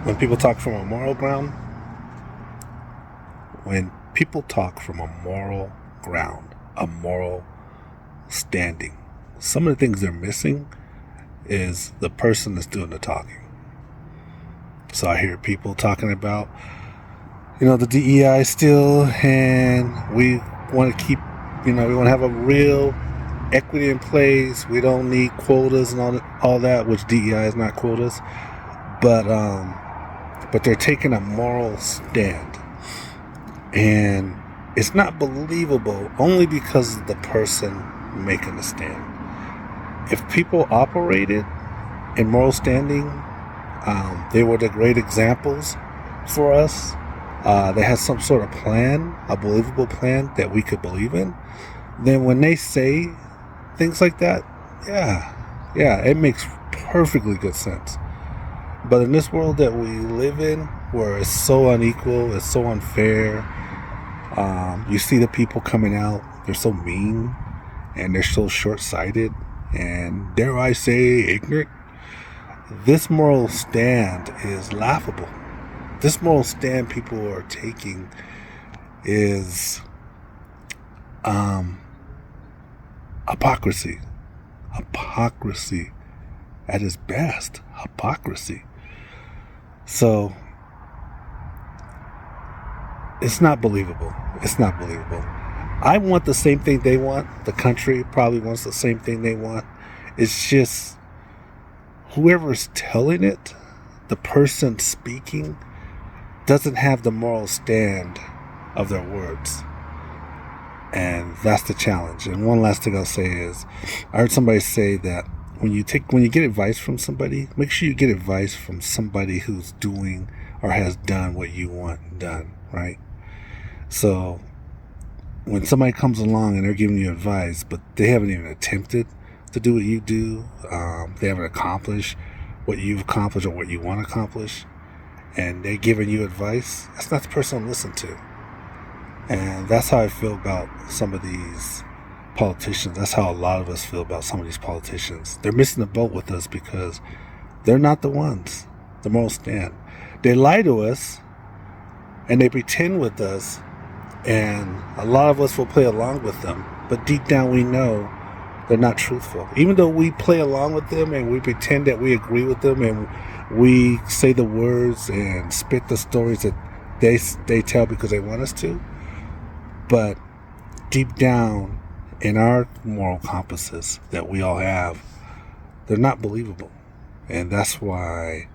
When people talk from a moral ground, when people talk from a moral ground, a moral standing, some of the things they're missing is the person that's doing the talking. So I hear people talking about, the DEI still, and we want to keep, we want to have a real equity in place. We don't need quotas and all that, which DEI is not quotas, but they're taking a moral stand, and it's not believable only because of the person making the stand. If people operated in moral standing, they were the great examples for us. They had some sort of plan, a believable plan that we could believe in. Then when they say things like that, yeah, it makes perfectly good sense. But in this world that we live in, where it's so unequal, it's so unfair, you see the people coming out, they're so mean, and they're so short-sighted, and dare I say, ignorant. This moral stand is laughable. This moral stand people are taking is hypocrisy. Hypocrisy at its best. Hypocrisy. So it's not believable. It's not believable. I want the same thing they want. The country probably wants the same thing they want. It's just whoever's telling it, the person speaking, doesn't have the moral stand of their words. And that's the challenge. And one last thing I'll say is, I heard somebody say that when you get advice from somebody, make sure you get advice from somebody who's doing or has done what you want done, right? So when somebody comes along and they're giving you advice, but they haven't even attempted to do what you do, they haven't accomplished what you've accomplished or what you want to accomplish, and they're giving you advice, that's not the person to listen to. And that's how I feel about some of these politicians. That's how a lot of us feel about some of these politicians. They're missing the boat with us because they're not the ones, the moral stand. They lie to us and they pretend with us, and a lot of us will play along with them, but deep down we know they're not truthful. Even though we play along with them and we pretend that we agree with them and we say the words and spit the stories that they tell because they want us to, but deep down in our moral compasses that we all have, they're not believable. And that's why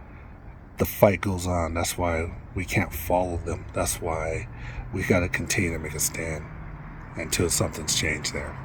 the fight goes on. That's why we can't follow them. That's why we got to continue to make a stand until something's changed there.